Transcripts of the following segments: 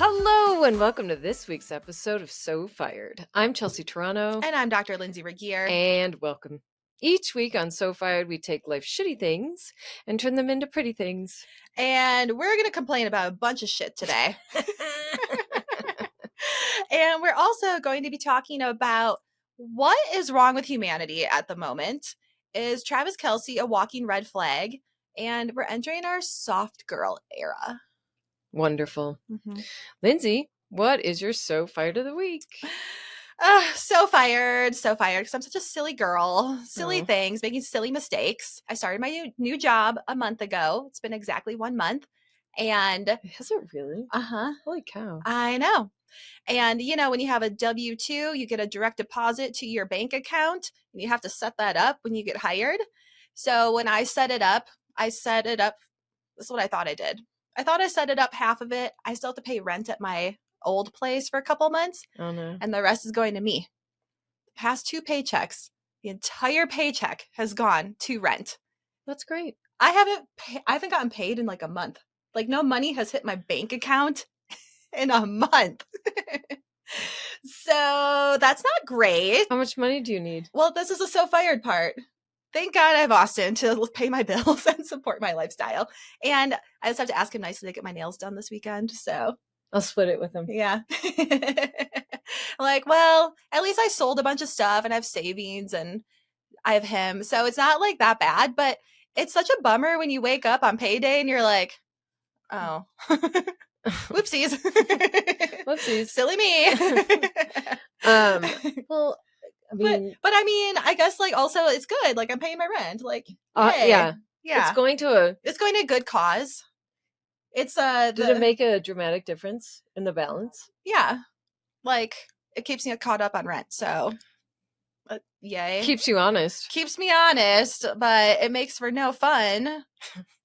Hello and welcome to this week's episode of So Fired. I'm Chelsea Toronto. And I'm Dr. Lindsay Regier. And welcome. Each week on So Fired, we take life's shitty things and turn them into pretty things. And we're going to complain about a bunch of shit today. And we're also going to be talking about what is wrong with humanity at the moment. Is Travis Kelce a walking red flag? And we're entering our soft girl era. Wonderful. Lindsay, what is your So Fired of the week? So fired, because I'm such a silly girl. Silly things, making silly mistakes. I started my new job a month ago. It's been exactly 1 month. And has it really? Holy cow. I know. And you know, when you have a W-2, you get a direct deposit to your bank account, and you have to set that up when you get hired. So when I set it up, this is what I thought I did. I thought I set it up half of it. I still have to pay rent at my old place for a couple months. Oh no. And the rest is going to me. Past 2 paychecks, the entire paycheck has gone to rent. That's great. I haven't gotten paid in like a month. Like no money has hit my bank account in a month. So that's not great. How much money do you need? Well, this is the So Fired part. Thank God I have Austin to pay my bills and support my lifestyle. And I just have to ask him nicely to get my nails done this weekend. So I'll split it with him. Yeah. Like, well, at least I sold a bunch of stuff and I have savings and I have him. So it's not like that bad, but it's such a bummer when you wake up on payday and you're like, oh, whoopsies. Whoopsies. Silly me. Well, I mean, but I mean, I guess like also it's good. Like I'm paying my rent. Like, hey, yeah. It's going to a good cause. It's did it make a dramatic difference in the balance? Yeah. Like it keeps me caught up on rent. So yay. Keeps you honest. Keeps me honest, but it makes for no fun.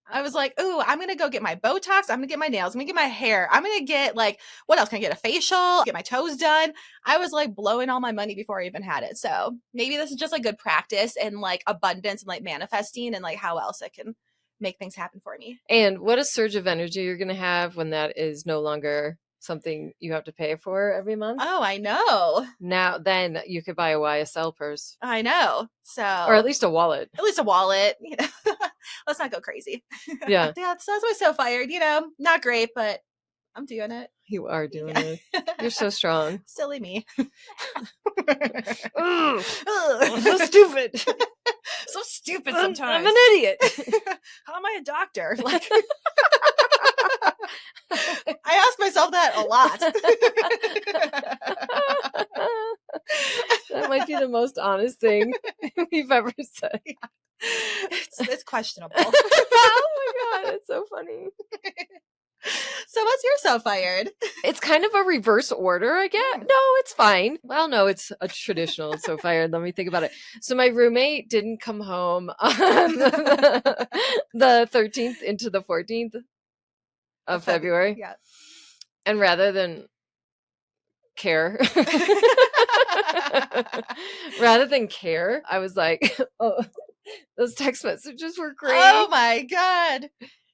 I was like, ooh, I'm going to go get my Botox. I'm going to get my nails. I'm going to get my hair. I'm going to get like, what else? Can I get a facial? Get my toes done? I was like blowing all my money before I even had it. So maybe this is just like good practice and like abundance and like manifesting and like how else I can make things happen for me. And what a surge of energy you're going to have when that is no longer something you have to pay for every month. Oh, I know. Now, then you could buy a YSL purse. I know. So, or at least a wallet. At least a wallet. You know, let's not go crazy. Yeah. Yeah. So that's why I'm so fired. You know, not great, but I'm doing it. You are doing it. You're so strong. Silly me. So stupid. So stupid sometimes. I'm an idiot. How am I a doctor? Like, I ask myself that a lot. That might be the most honest thing we've ever said. It's questionable. Oh my God, it's so funny. So what's your So Fired? It's kind of a reverse order, I guess. No, it's fine. Well, no, it's a traditional So Fired. Let me think about it. So my roommate didn't come home on the 13th into the 14th of February. Yeah. And rather than care, I was like, oh, those text messages were great. Oh my God.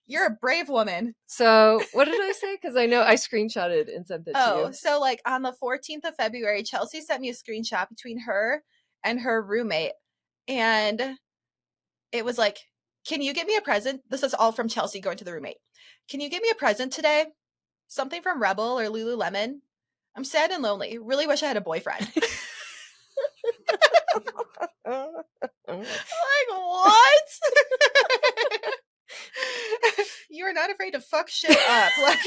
You're a brave woman. So what did I say? Because I know I screenshotted and sent it to you. Oh, so like on the 14th of February, Chelsea sent me a screenshot between her and her roommate. And it was like, can you get me a present? This is all from Chelsea going to the roommate. Can you get me a present today? Something from Rebel or Lululemon? I'm sad and lonely. Really wish I had a boyfriend. Like, what? You are not afraid to fuck shit up. Like,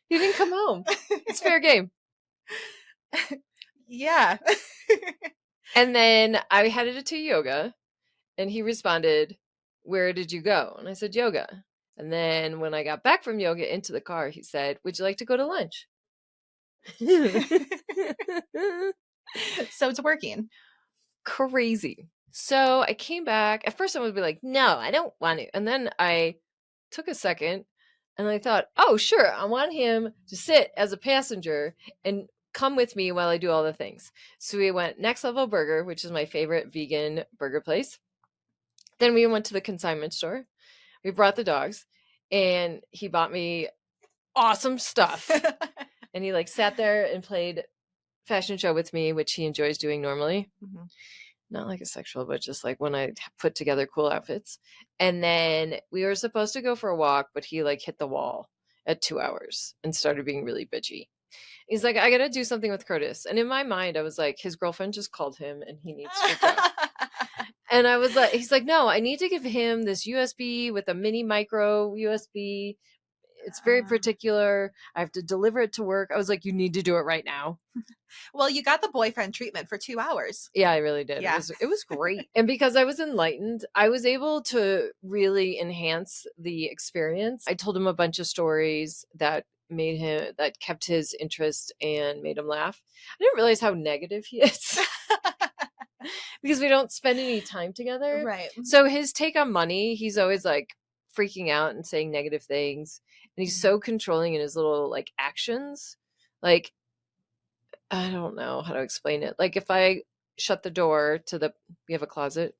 you didn't come home. It's fair game. Yeah. And then I headed it to yoga, and he responded, "Where did you go?" And I said, "Yoga." And then when I got back from yoga into the car, he said, "Would you like to go to lunch?" So it's working. Crazy. So I came back. At first I would be like, no, I don't want to. And then I took a second and I thought, oh, sure. I want him to sit as a passenger and come with me while I do all the things. So we went Next Level Burger, which is my favorite vegan burger place. Then we went to the consignment store. We brought the dogs and he bought me awesome stuff. And he like sat there and played fashion show with me, which he enjoys doing normally. Mhm. Not like a sexual, but just like when I put together cool outfits. And then we were supposed to go for a walk, but he like hit the wall at 2 hours and started being really bitchy. He's like, I gotta do something with Curtis. And in my mind, I was like, his girlfriend just called him and he needs to go. And I was like, he's like, no, I need to give him this USB with a mini micro USB. It's very particular. I have to deliver it to work. I was like, you need to do it right now. Well, you got the boyfriend treatment for 2 hours. Yeah, I really did. Yeah. It was great. And because I was enlightened, I was able to really enhance the experience. I told him a bunch of stories that kept his interest and made him laugh. I didn't realize how negative he is. Because we don't spend any time together. Right. So his take on money, he's always like freaking out and saying negative things. And he's so controlling in his little like actions. Like, I don't know how to explain it. Like if I shut the door to we have a closet,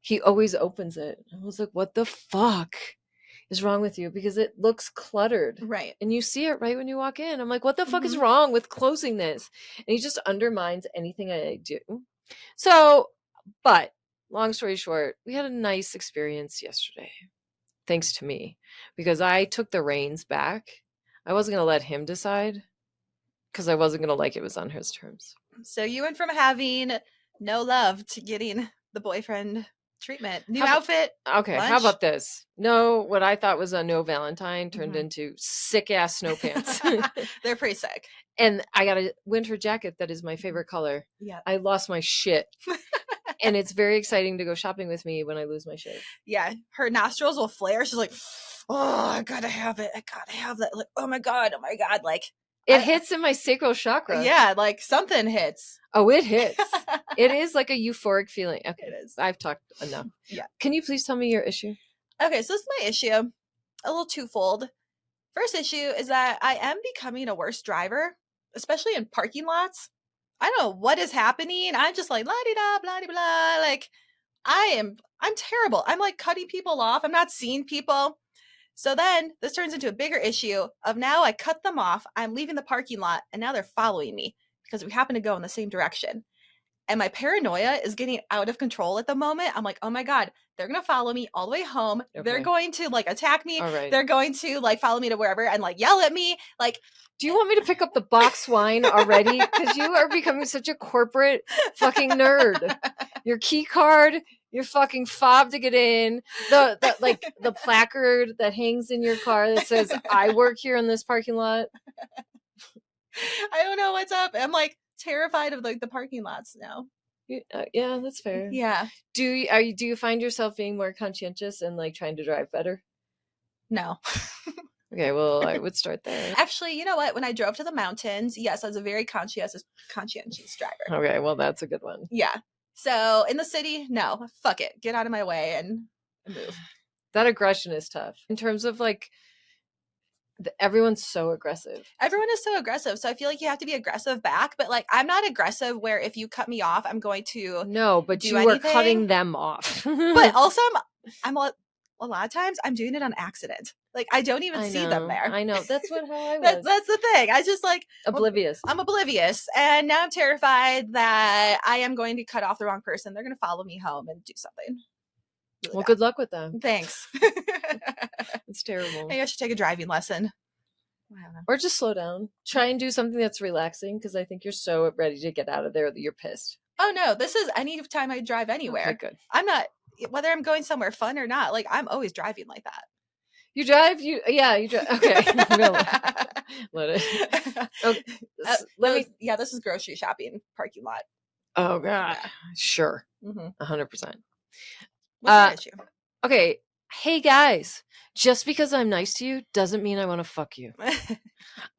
he always opens it. I was like, what the fuck is wrong with you? Because it looks cluttered. Right. And you see it right when you walk in. I'm like, what the fuck is wrong with closing this? And he just undermines anything I do. So, but long story short, we had a nice experience yesterday. Thanks to me. Because I took the reins back. I wasn't going to let him decide. Because I wasn't going to like it was on his terms. So you went from having no love to getting the boyfriend treatment. New outfit. Okay, lunch. how about this? No, what I thought was a no Valentine turned into sick ass snow pants. They're pretty sick. And I got a winter jacket that is my favorite color. Yeah. I lost my shit. And it's very exciting to go shopping with me when I lose my shit. Yeah. Her nostrils will flare. She's like, oh, I gotta have it. I gotta have that. Like, oh my God. Like it hits in my sacral chakra. Yeah, like something hits. Oh, it hits. It is like a euphoric feeling. Okay. It is. I've talked enough. Yeah. Can you please tell me your issue? Okay, so this is my issue. A little twofold. First issue is that I am becoming a worse driver, especially in parking lots. I don't know what is happening. I'm just like la-di-da, blah-di-blah. Like I'm terrible. I'm like cutting people off. I'm not seeing people. So then this turns into a bigger issue of now I cut them off. I'm leaving the parking lot and now they're following me because we happen to go in the same direction. And my paranoia is getting out of control at the moment. I'm like, oh my God, they're going to follow me all the way home. Okay. They're going to like attack me. Right. They're going to like follow me to wherever and like yell at me. Like, do you want me to pick up the box wine already? Because you are becoming such a corporate fucking nerd. Your key card, your fucking fob to get in, the placard that hangs in your car that says, I work here in this parking lot. I don't know what's up. I'm like terrified of like the parking lots now. Yeah, that's fair. Yeah. Do you find yourself being more conscientious and like trying to drive better? No. Okay, well, I would start there. Actually, you know what? When I drove to the mountains, yes, I was a very conscientious driver. Okay, well, that's a good one. Yeah. So in the city, no, fuck it. Get out of my way and move. That aggression is tough. In terms of like, everyone's so aggressive. Everyone is so aggressive. So I feel like you have to be aggressive back. But like, I'm not aggressive where if you cut me off, I'm going to No, but do you anything. are cutting them off. But also, I'm a lot of times I'm doing it on accident. Like I don't even see them there. I know. That's how I was. That's the thing. I just like oblivious. I'm oblivious. And now I'm terrified that I am going to cut off the wrong person. They're going to follow me home and do something. Really well, bad. Good luck with them. Thanks. It's terrible. Maybe I should take a driving lesson. I don't know. Or just slow down. Try and do something that's relaxing because I think you're so ready to get out of there that you're pissed. Oh no, this is any time I drive anywhere. Okay, good. I'm not, whether I'm going somewhere fun or not, like I'm always driving like that. You drive? You drive. Okay. Let it. Okay. This is grocery shopping parking lot. Oh God. Yeah. Sure. 100%. What's your issue? Okay. Hey guys, just because I'm nice to you doesn't mean I want to fuck you.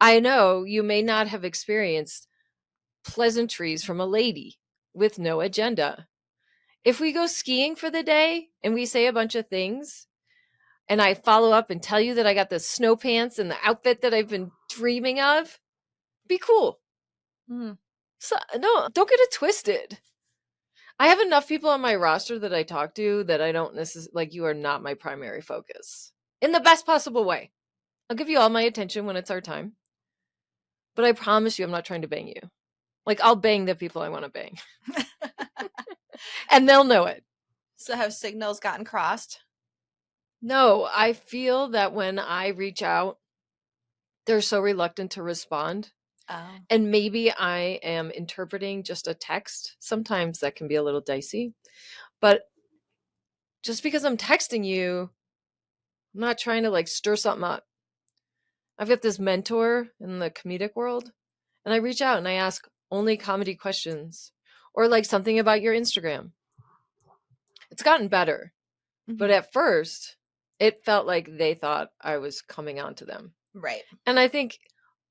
I know you may not have experienced pleasantries from a lady with no agenda. If we go skiing for the day and we say a bunch of things and I follow up and tell you that I got the snow pants and the outfit that I've been dreaming of, be cool. So, no, don't get it twisted. I have enough people on my roster that I talk to that I don't necessarily, like, you are not my primary focus. In the best possible way. I'll give you all my attention when it's our time. But I promise you I'm not trying to bang you. Like, I'll bang the people I want to bang. And they'll know it. So have signals gotten crossed? No, I feel that when I reach out, they're so reluctant to respond. Oh. And maybe I am interpreting just a text. Sometimes that can be a little dicey. But just because I'm texting you, I'm not trying to like stir something up. I've got this mentor in the comedic world, and I reach out and I ask only comedy questions or like something about your Instagram. It's gotten better. But at first, it felt like they thought I was coming on to them. Right. And I think,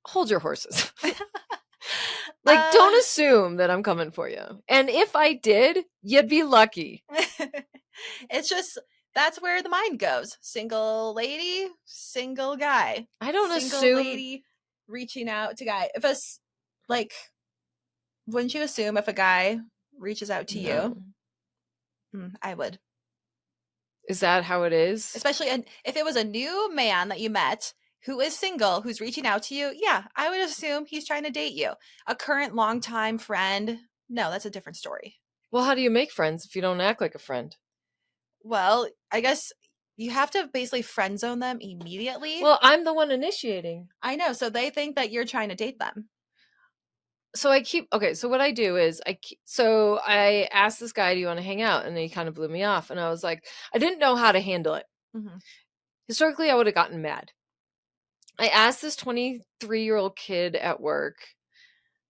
hold your horses. Like, don't assume that I'm coming for you. And if I did, you'd be lucky. It's just, that's where the mind goes. Single lady, single guy. I don't Single assume. lady reaching out to guy. If us, like, wouldn't you assume if a guy reaches out to No. you? I would. Is that how it is? Especially if it was a new man that you met who is single, who's reaching out to you, yeah, I would assume he's trying to date you. A current longtime friend, no, that's a different story. Well, how do you make friends if you don't act like a friend? Well, I guess you have to basically friend zone them immediately. Well, I'm the one initiating. I know. So they think that you're trying to date them. So so what I do is I asked this guy, do you want to hang out? And he kind of blew me off. And I was like, I didn't know how to handle it. Mm-hmm. Historically, I would have gotten mad. I asked this 23-year-old kid at work.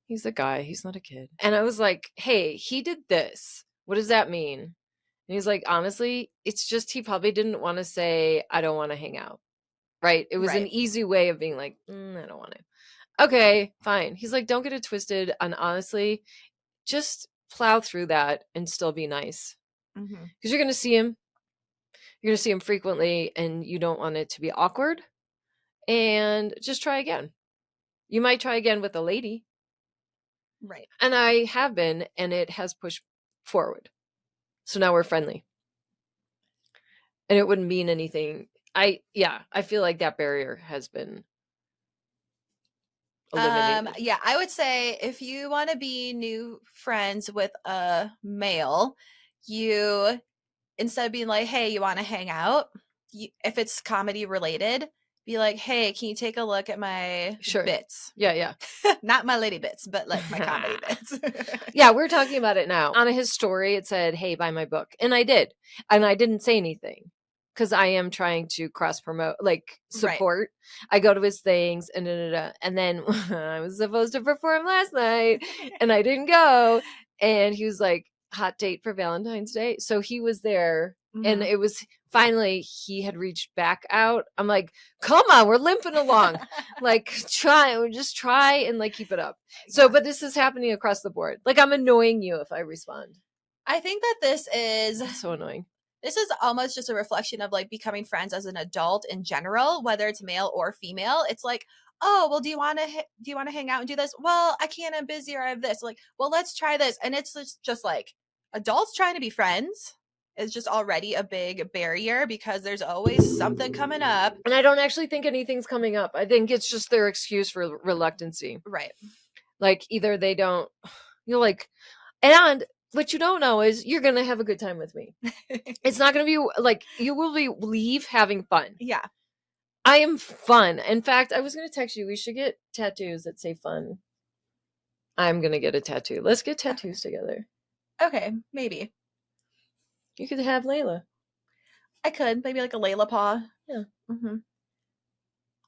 He's a guy. He's not a kid. And I was like, hey, he did this. What does that mean? And he's like, honestly, it's just he probably didn't want to say, I don't want to hang out. Right? It was an easy way of being like, I don't want to. Okay, fine. He's like, don't get it twisted. And honestly, just plow through that and still be nice. Because you're going to see him. You're going to see him frequently, and you don't want it to be awkward. And just try again. You might try again with a lady. Right. And I have been, and it has pushed forward. So now we're friendly. And it wouldn't mean anything. I feel like that barrier has been eliminated. Yeah, I would say if you want to be new friends with a male, you, instead of being like, hey, you want to hang out, if it's comedy related, be like, hey, can you take a look at my bits? Yeah. Not my lady bits, but like my comedy bits. Yeah, we're talking about it now. On his story, it said, hey, buy my book. And I did. And I didn't say anything because I am trying to cross promote, like support. Right. I go to his things and and then I was supposed to perform last night and I didn't go. And he was like, hot date for Valentine's Day. So he was there. And it was finally he had reached back out. I'm like, come on, we're limping along. Like, just try and like keep it up. So, but this is happening across the board. Like, I'm annoying you if I respond. I think that this is That's so annoying. This is almost just a reflection of like becoming friends as an adult in general, whether it's male or female. It's like, oh, well, do you want to hang out and do this? Well, I can't, I'm busy, or I have this. Like, well, let's try this. And it's just like adults trying to be friends is just already a big barrier because there's always something coming up. And I don't actually think anything's coming up. I think it's just their excuse for reluctancy. Right. Like either they don't, you're like, and what you don't know is you're going to have a good time with me. It's not going to be like, you will leave having fun. Yeah. I am fun. In fact, I was going to text you, we should get tattoos that say fun. I'm going to get a tattoo. Let's get tattoos together. Okay, maybe. You could have Layla. I could. Maybe like a Layla paw. Yeah.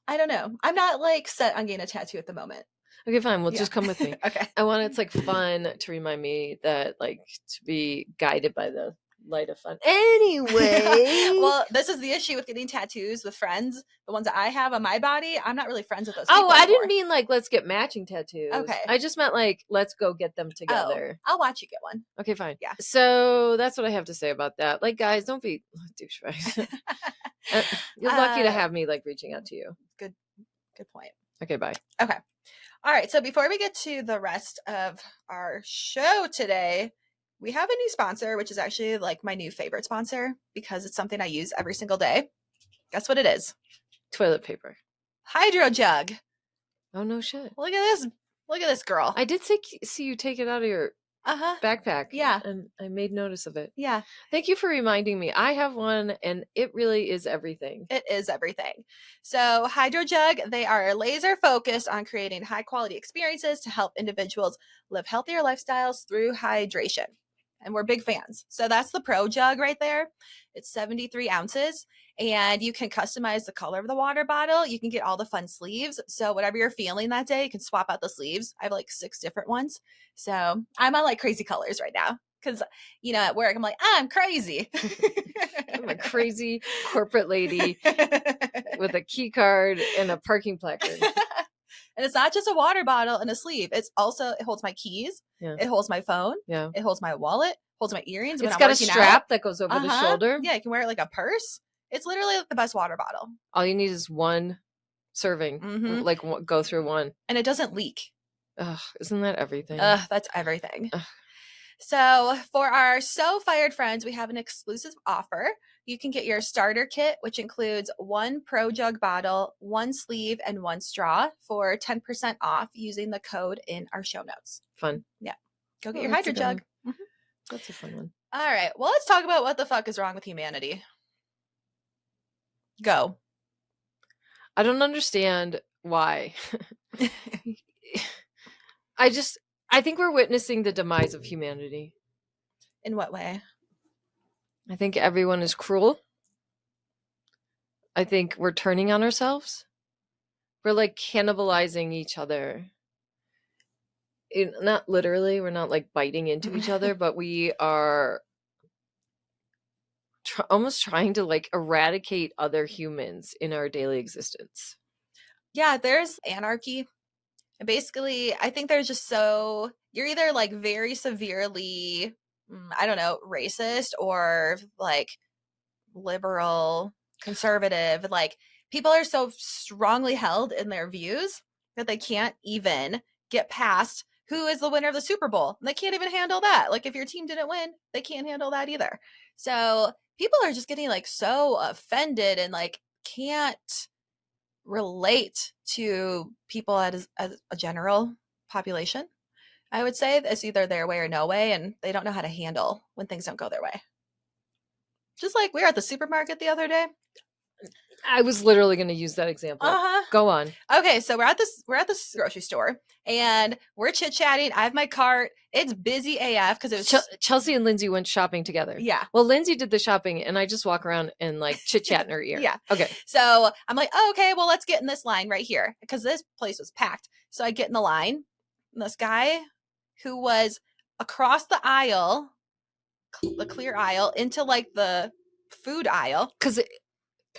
I don't know. I'm not like set on getting a tattoo at the moment. Okay, fine. Well, just come with me. Okay. I want it's like fun to remind me that like to be guided by the light of fun. Anyway. Well, this is the issue with getting tattoos with friends. The ones that I have on my body, I'm not really friends with those people I anymore. didn't mean like let's get matching tattoos. Okay. I just meant like let's go get them together. I'll watch you get one. Okay, fine. Yeah. So that's what I have to say about that. Like, guys, don't be douchebags. You're lucky to have me like reaching out to you. Good point. Okay, bye. Okay. All right. So before we get to the rest of our show today, we have a new sponsor, which is actually like my new favorite sponsor because it's something I use every single day. Guess what it is? Toilet paper. HydroJug. Oh, no shit. Look at this. Look at this girl. I did see you take it out of your backpack. Yeah. And I made notice of it. Yeah. Thank you for reminding me. I have one, and it really is everything. It is everything. So HydroJug, they are laser focused on creating high quality experiences to help individuals live healthier lifestyles through hydration. And we're big fans. So that's the ProJug right there. It's 73 ounces, and you can customize the color of the water bottle. You can get all the fun sleeves. So whatever you're feeling that day, you can swap out the sleeves. I have like 6 different ones. So I'm on like crazy colors right now because, at work, I'm like, I'm crazy. I'm a crazy corporate lady with a key card and a parking placard. And it's not just a water bottle and a sleeve. It's also, it holds my keys. Yeah. It holds my phone. Yeah. It holds my wallet, holds my earrings. It's got a strap that goes over the shoulder. Yeah, you can wear it like a purse. It's literally the best water bottle. All you need is one serving, like go through one. And it doesn't leak. Ugh, isn't that everything? That's everything. So for our So Fired friends, we have an exclusive offer. You can get your starter kit, which includes 1 ProJug bottle, 1 sleeve, and 1 straw for 10% off using the code in our show notes. Fun. Yeah. Go get your HydroJug. That's a fun one. All right. Well, let's talk about what the fuck is wrong with humanity. Go. I don't understand why. I think we're witnessing the demise of humanity. In what way? I think everyone is cruel. I think we're turning on ourselves. We're like cannibalizing each other. Not literally, we're not like biting into each other, but we are almost trying to like eradicate other humans in our daily existence. Yeah, there's anarchy. And basically, I think there's just you're either like very severely, I don't know, racist or like liberal, conservative. Like people are so strongly held in their views that they can't even get past who is the winner of the Super Bowl. They can't even handle that. Like if your team didn't win, they can't handle that either. So people are just getting like so offended and like can't relate to people as a general population. I would say it's either their way or no way, and they don't know how to handle when things don't go their way. Just like we were at the supermarket the other day. I was literally going to use that example. Go on. Okay, so we're at this grocery store and we're chit-chatting. I have my cart. It's busy AF because it was Chelsea and Lindsay went shopping together. Yeah. Well, Lindsay did the shopping and I just walk around and like chit-chat in her ear. Yeah. Okay. So I'm like, oh, okay, well, let's get in this line right here because this place was packed. So I get in the line. And this guy who was across the aisle, the clear aisle, into like the food aisle. Because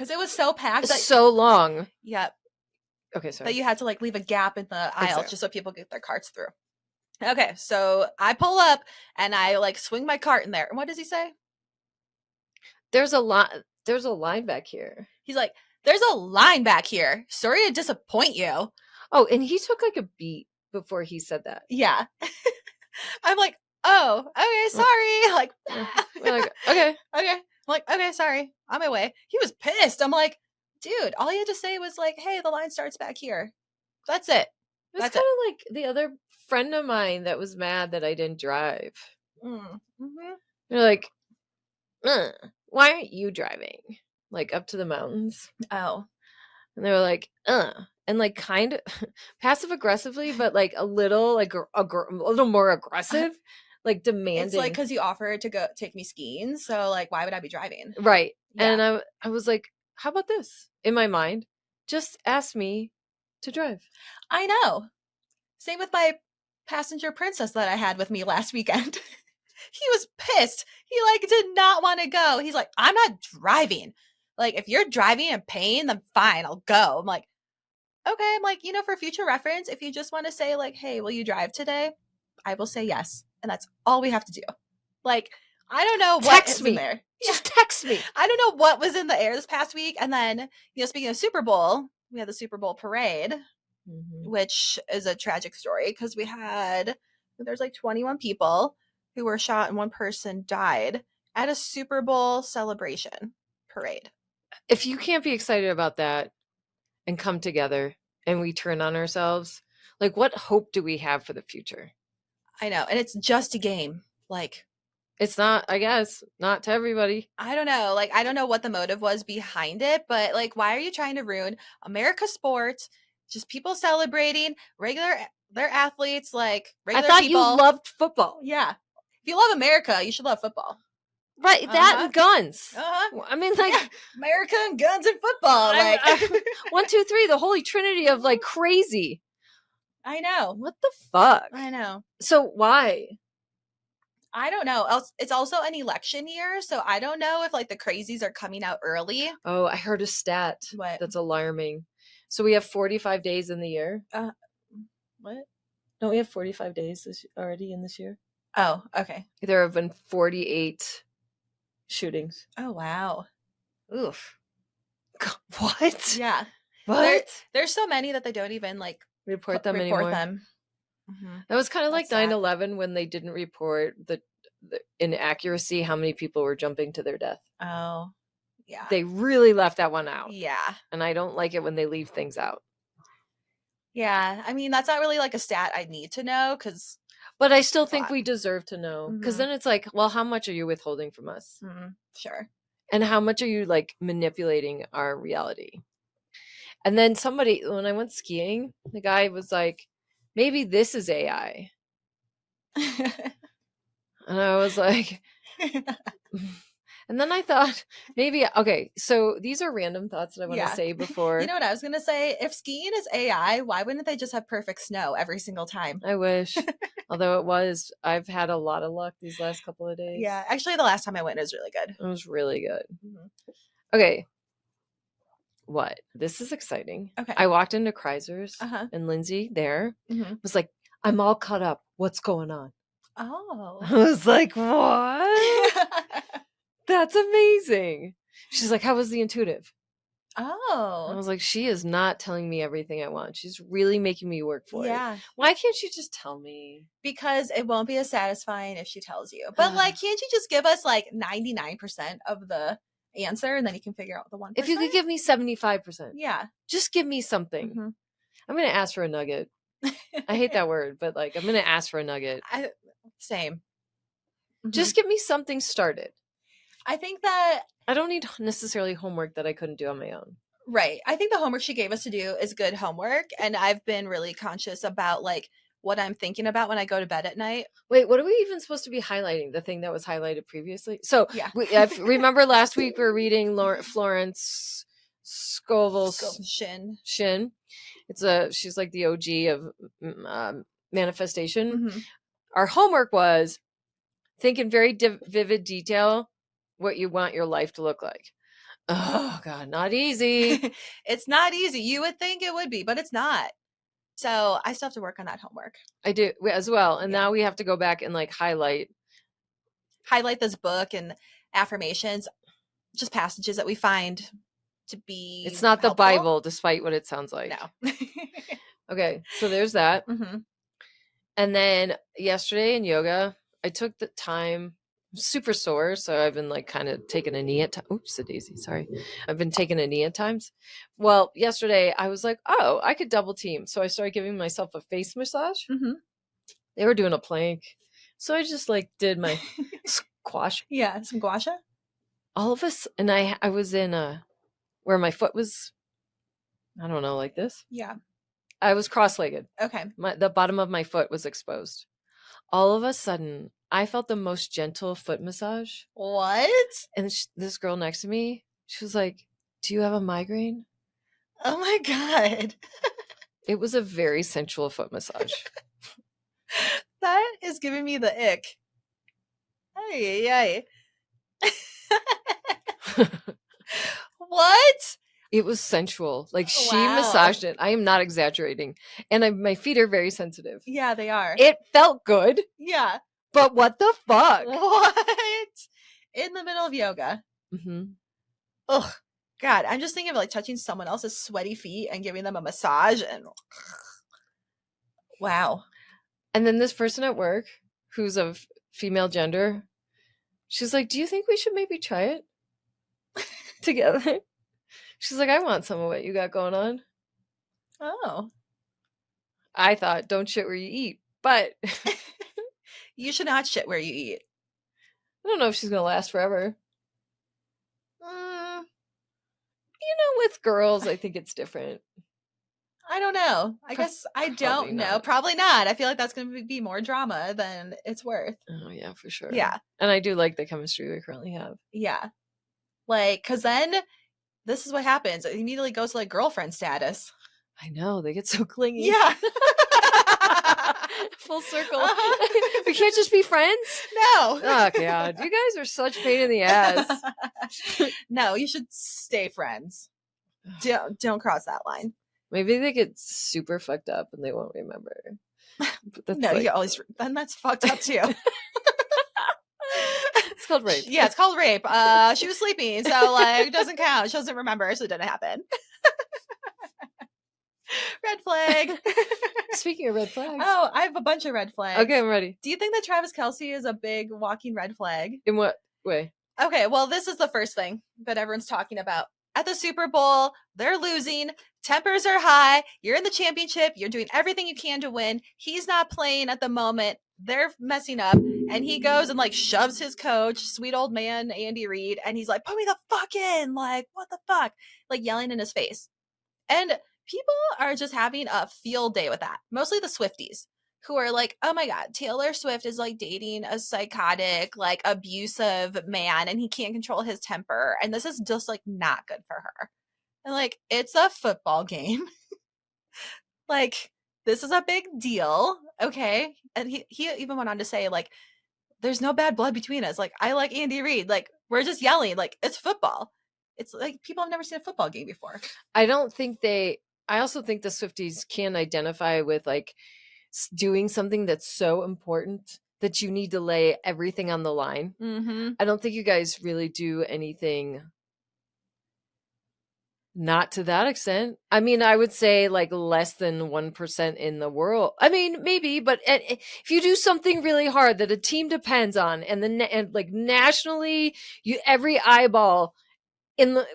it was so packed. So long. Yep. Okay, sorry. That you had to like leave a gap in the aisle just so people get their carts through. Okay, so I pull up and I like swing my cart in there. And what does he say? There's a line back here. He's like, there's a line back here. Sorry to disappoint you. Oh, and he took like a beat before he said that. Yeah. I'm like, oh, okay, sorry. Like, we're like, okay. Okay. I'm like, okay, sorry. On my way. He was pissed. I'm like, dude, all you had to say was like, hey, the line starts back here. That's it. That's kind of like the other friend of mine that was mad that I didn't drive. They're like, why aren't you driving? Like up to the mountains. Oh. And they were like, and like kind of passive aggressively, but like a little like a little more aggressive. Like demanding. It's like because you offered to go take me skiing, so like why would I be driving? Right. Yeah. And I was like, how about this? In my mind, just ask me to drive. I know. Same with my passenger princess that I had with me last weekend. He was pissed. He like did not want to go. He's like, I'm not driving. Like if you're driving and paying, then fine, I'll go. I'm like, okay. I'm like, for future reference, if you just want to say like, hey, will you drive today? I will say yes. And that's all we have to do. Like, I don't know what is in there. Just text me. I don't know what was in the air this past week. And then, speaking of Super Bowl, we had the Super Bowl parade, which is a tragic story because there's like 21 people who were shot and one person died at a Super Bowl celebration parade. If you can't be excited about that, and come together and we turn on ourselves, like what hope do we have for the future? I know. And it's just a game. Like, It's not, I guess, not to everybody. I don't know. Like, I don't know what the motive was behind it, but like, why are you trying to ruin America's sport? Just people celebrating they're athletes, like I regular thought people. you loved football. Yeah. If you love America, you should love football. Right, that and guns. I mean, like, yeah. America and guns and football. Like, 1, 2, 3, the holy trinity of like crazy. I know. What the fuck? I know. So why? I don't know. It's also an election year, so I don't know if like the crazies are coming out early. Oh, I heard a stat that's alarming. So we have 45 days in the year. What? Don't we have 45 days already in this year? Oh, okay. There have been 48 shootings. Oh, wow. Oof. What? Yeah. What? There's so many that they don't even like report them anymore. Mm-hmm. That was kind of like 9/11 when they didn't report the inaccuracy, how many people were jumping to their death. Oh, yeah. They really left that one out. Yeah. And I don't like it when they leave things out. Yeah. I mean, that's not really like a stat I need to know because. But I still think we deserve to know. Because then it's like, well, how much are you withholding from us? Mm-hmm. Sure. And how much are you like manipulating our reality? And then when I went skiing, the guy was like, maybe this is AI. And I was like, and then I thought maybe, okay, so these are random thoughts that I want to say before. You know what I was going to say? If skiing is AI, why wouldn't they just have perfect snow every single time? I wish. Although I've had a lot of luck these last couple of days. Yeah. Actually, the last time I went, it was really good. It was really good. Mm-hmm. Okay. What? This is exciting. Okay. I walked into Kreiser's and Lindsay there was like, I'm all cut up. What's going on? Oh. I was like, what? That's amazing. She's like, how was the intuitive? Oh. I was like, she is not telling me everything I want. She's really making me work for it. Why can't she just tell me? Because it won't be as satisfying if she tells you. But like, can't you just give us like 99% of the answer and then you can figure out the 1%? If you could give me 75%. Yeah. Just give me something. I'm going to ask for a nugget. I hate that word, but like, I'm going to ask for a nugget. Same. Just give me something started. I think that I don't need necessarily homework that I couldn't do on my own. Right. I think the homework she gave us to do is good homework. And I've been really conscious about like what I'm thinking about when I go to bed at night. Wait, what are we even supposed to be highlighting? The thing that was highlighted previously? So remember last week we were reading Florence Scovel's Shin. She's like the OG of manifestation. Our homework was think in very vivid detail what you want your life to look like. Oh God, not easy. It's not easy. You would think it would be, but it's not. So I still have to work on that homework. I do as well. And now we have to go back and like highlight this book and affirmations, just passages that we find to be It's not helpful. The Bible, despite what it sounds like. No. Okay, so there's that. And then yesterday in yoga, I took the time, I'm super sore, so I've been like kind of taking a knee at times. Oops, a daisy, sorry. I've been taking a knee at times. Well, yesterday I was like, oh, I could double team. So I started giving myself a face massage. They were doing a plank. So I just like did my squash. Yeah, some gua sha. All of us, and I was in where my foot was, I don't know, like this. Yeah. I was cross-legged. Okay. The bottom of my foot was exposed. All of a sudden, I felt the most gentle foot massage. What? And this girl next to me, she was like, do you have a migraine? Oh my God. It was a very sensual foot massage. That is giving me the ick. Ay. What? It was sensual. Like she massaged it. I am not exaggerating. And my feet are very sensitive. Yeah, they are. It felt good. Yeah. But what the fuck? What? In the middle of yoga. Ugh. God, I'm just thinking of like touching someone else's sweaty feet and giving them a massage and wow. And then this person at work who's of female gender, she's like, do you think we should maybe try it together? She's like, I want some of what you got going on. Oh. I thought, don't shit where you eat. But I You should not shit where you eat. don't know if she's going to last forever. Mm, With girls, I think it's different. I don't know. I guess I don't know. not. Probably not. I feel like that's going to be more drama than it's worth. Oh, yeah, for sure. Yeah. And I do like the chemistry we currently have. Yeah. Like, because then this is what happens. It immediately goes to like girlfriend status. I know. They get so clingy. Yeah. Full circle. Uh-huh. We can't just be friends? No. Oh, God. You guys are such pain in the ass. No, you should stay friends. Don't cross that line. Maybe they get super fucked up and they won't remember. But that's No, like, you always, then that's fucked up too. it's called rape. Yeah, it's called rape. She was sleeping, so like it doesn't count. She doesn't remember, so it didn't happen. Red flag. Speaking of red flags. Oh, I have a bunch of red flags. Okay, I'm ready. Do you think that Travis Kelce is a big walking red flag? In what way? Okay, well, this is the first thing that everyone's talking about. At the Super Bowl, they're losing. Tempers are high. You're in the championship. You're doing everything you can to win. He's not playing at the moment. They're messing up. And he goes and like shoves his coach, sweet old man, Andy Reid. And he's like, put me the fuck in. Like, what the fuck? Like yelling in his face. And people are just having a field day with that. Mostly the Swifties, who are like, oh my God, Taylor Swift is like dating a psychotic, like abusive man and he can't control his temper. And this is just like not good for her. And like, it's a football game. Like, this is a big deal. Okay. And he even went on to say, like, there's no bad blood between us. Like, I like Andy Reid. Like, we're just yelling. Like, it's football. It's like people have never seen a football game before. I also think the Swifties can identify with like doing something that's so important that you need to lay everything on the line. Mm-hmm. I don't think you guys really do anything not to that extent. I mean, I would say like less than 1% in the world. I mean, maybe, but if you do something really hard that a team depends on and like nationally, every eyeball in the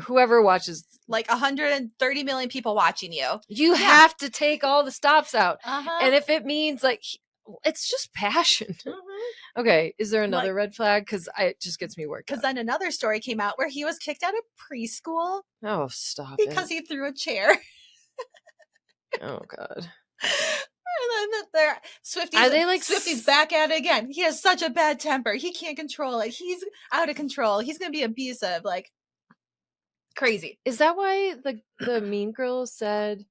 whoever watches, like 130 million people watching you have to take all the stops out. Uh-huh. And if it means like, it's just passion. Mm-hmm. Okay, is there another Like, red flag? Because it just gets me worked because up. then another story came out where he was kicked out of preschool Oh, stop because he threw a chair. Oh, God. And then they're Swifties. Are they like Swifties back at it again? He has such a bad temper. He can't control it. He's out of control. He's gonna be abusive. Like crazy. Is that why the Mean Girl said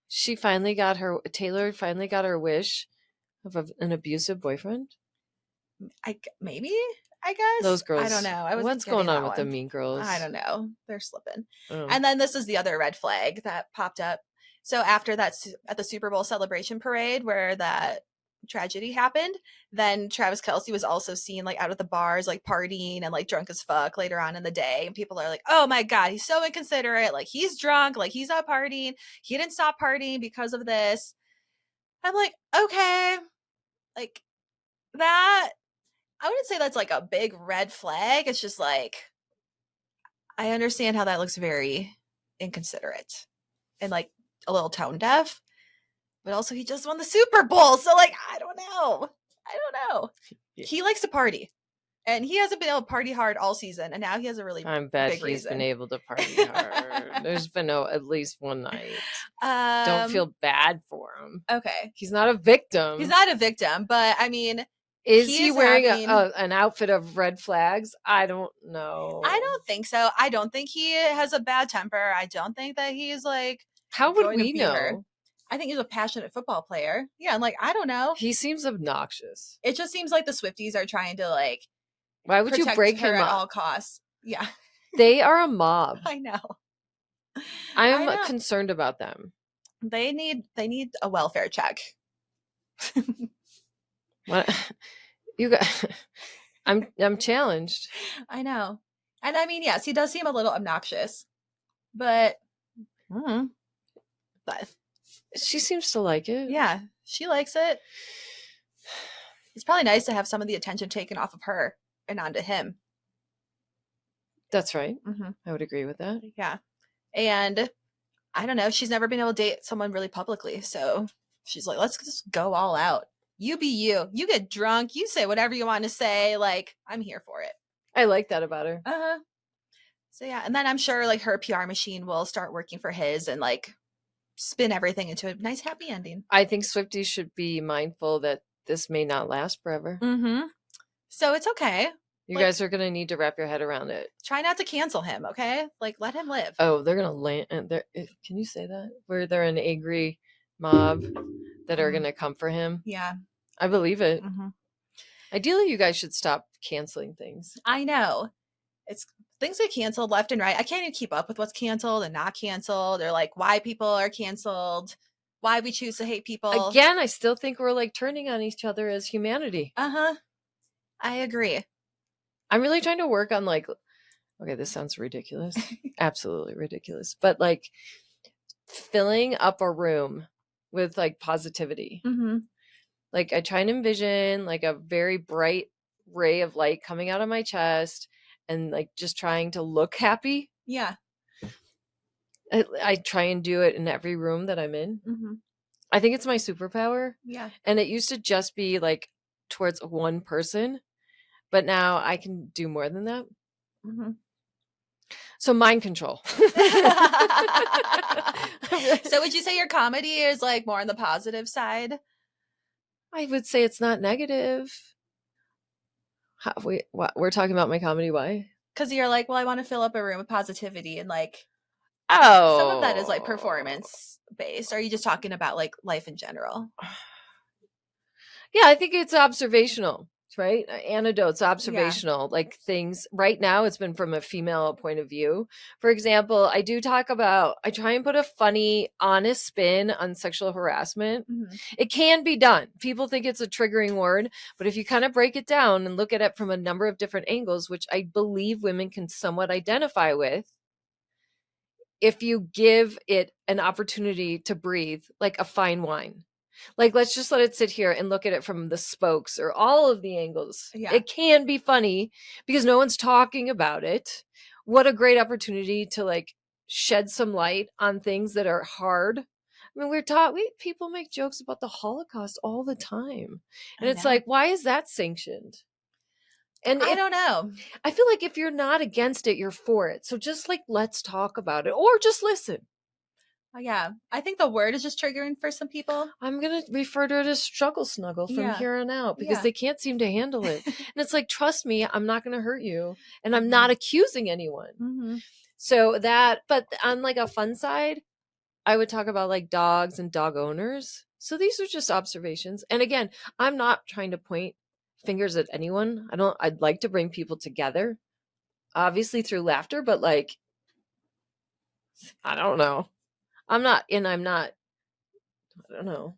Taylor finally got her wish of an abusive boyfriend? Maybe. I guess Those girls. I don't know. What's going on with the Mean Girls? I don't know. They're slipping. Oh. And then this is the other red flag that popped up. So after that, at the Super Bowl celebration parade where that tragedy happened, then Travis Kelce was also seen like out at the bars, like partying and like drunk as fuck later on in the day. And people are like, oh my God, he's so inconsiderate. Like he's drunk. Like he's not partying. He didn't stop partying because of this. I'm like, okay. Like that, I wouldn't say that's like a big red flag. It's just like, I understand how that looks very inconsiderate and like a little tone deaf, but also he just won the Super Bowl. So like, I don't know. Yeah. He likes to party and he hasn't been able to party hard all season. And now he has a really big reason. Been able to party hard. There's been at least one night. Don't feel bad for him. Okay. He's not a victim. But I mean, is he wearing an outfit of red flags? I don't know. I don't think so. I don't think he has a bad temper. I don't think that he's like, how would we know? Her. I think he's a passionate football player. Yeah, I'm like, I don't know. He seems obnoxious. It just seems like the Swifties are trying to like, why would you break him at up? all costs? Yeah. They are a mob. I know. I'm concerned about them. They need a welfare check. What you got? I'm challenged. I know. And I mean, yes, he does seem a little obnoxious. But she seems to like it. Yeah, she likes it. It's probably nice to have some of the attention taken off of her and onto him. That's right. Mm-hmm. I would agree with that. Yeah. And I don't know. She's never been able to date someone really publicly. So she's like, let's just go all out. You be you. You get drunk. You say whatever you want to say. Like, I'm here for it. I like that about her. Uh-huh. So yeah. And then I'm sure like her PR machine will start working for his and like spin everything into a nice happy ending. I think Swifties should be mindful that this may not last forever. Mm-hmm. So it's okay. You Like, guys are going to need to wrap your head around it. try not to cancel him, okay? Like, let him live. Oh, they're going to land. Can you say that? Where they're an angry mob that are going to come for him? Yeah. I believe it. Mm-hmm. Ideally, you guys should stop canceling things. I know. It's things get canceled left and right. I can't even keep up with what's canceled and not canceled, or like why people are canceled, why we choose to hate people. Again, I still think we're like turning on each other as humanity. Uh-huh. I agree. I'm really trying to work on like, okay, this sounds ridiculous. Absolutely ridiculous. But like filling up a room with like positivity. Mm-hmm. Like I try and envision like a very bright ray of light coming out of my chest and like just trying to look happy. Yeah. I try and do it in every room that I'm in. Mm-hmm. I think it's my superpower. Yeah. And it used to just be like towards one person, but now I can do more than that. Mm-hmm. So mind control. So would you say your comedy is like more on the positive side? I would say it's not negative. We're talking about my comedy. Why? Because you're like, well, I want to fill up a room with positivity, and like some of that is like performance based. Or are you just talking about like life in general? Yeah, I think it's observational, right? Anecdotes, observational, like things. Right now, it's been from a female point of view. For example, I try and put a funny, honest spin on sexual harassment. Mm-hmm. It can be done. People think it's a triggering word, but if you kind of break it down and look at it from a number of different angles, which I believe women can somewhat identify with, if you give it an opportunity to breathe, like a fine wine. Like, let's just let it sit here and look at it from the spokes or all of the angles. Yeah. It can be funny because no one's talking about it. What a great opportunity to like shed some light on things that are hard. I mean, people make jokes about the Holocaust all the time. And it's like, why is that sanctioned? And I don't know. I feel like if you're not against it, you're for it. So just like, let's talk about it or just listen. Yeah, I think the word is just triggering for some people. I'm going to refer to it as struggle snuggle from here on out because they can't seem to handle it. And it's like, trust me, I'm not going to hurt you. And I'm not accusing anyone. Mm-hmm. So but on like a fun side, I would talk about like dogs and dog owners. So these are just observations. And again, I'm not trying to point fingers at anyone. I'd like to bring people together, obviously through laughter, but like, I don't know. I don't know.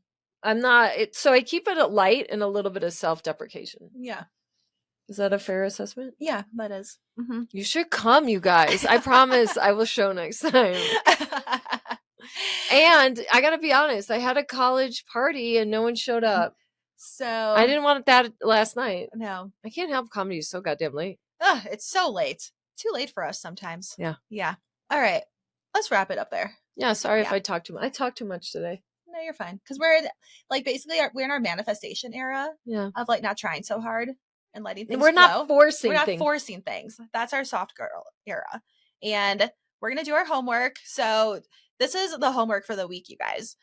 So I keep it light and a little bit of self-deprecation. Yeah. Is that a fair assessment? Yeah, that is. Mm-hmm. You should come, you guys. I promise I will show next time. And I got to be honest, I had a college party and no one showed up. So I didn't want that last night. No. I can't help comedy is so goddamn late. It's so late. Too late for us sometimes. Yeah. Yeah. All right. Let's wrap it up there. Yeah, sorry if I talked too much. I talked too much today. No, you're fine. Because we're like basically we're in our manifestation era of like not trying so hard and letting things We're flow. not forcing We're not things. forcing things. That's our soft girl era. And we're going to do our homework. So this is the homework for the week, you guys,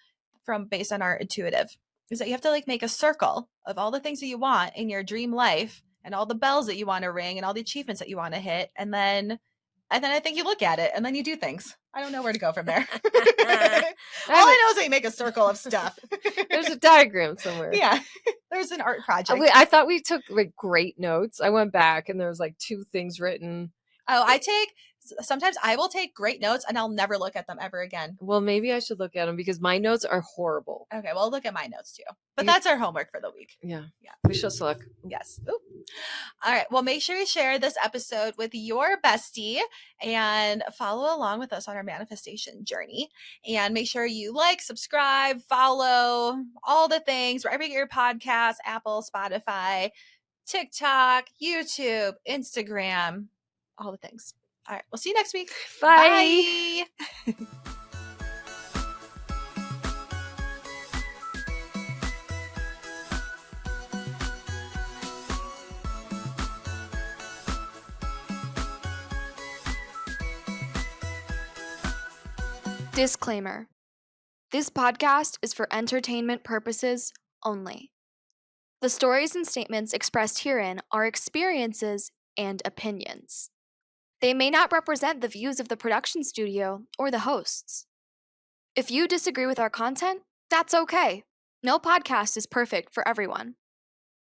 based on our intuitive, is that you have to like make a circle of all the things that you want in your dream life and all the bells that you want to ring and all the achievements that you want to hit. And then I think you look at it and then you do things. I don't know where to go from there. All I know is that you make a circle of stuff. There's a diagram somewhere. Yeah. There's an art project. I thought we took like great notes. I went back and there was like 2 things written. Oh, sometimes I will take great notes and I'll never look at them ever again. Well, maybe I should look at them because my notes are horrible. Okay, well, I'll look at my notes too. But that's our homework for the week. Yeah. Wish us luck. Yes. Ooh. All right. Well, make sure you share this episode with your bestie and follow along with us on our manifestation journey. And make sure you like, subscribe, follow, all the things, wherever you get your podcasts, Apple, Spotify, TikTok, YouTube, Instagram, all the things. All right. We'll see you next week. Bye. Bye. Disclaimer. This podcast is for entertainment purposes only. The stories and statements expressed herein are experiences and opinions. They may not represent the views of the production studio or the hosts. If you disagree with our content, that's okay. No podcast is perfect for everyone.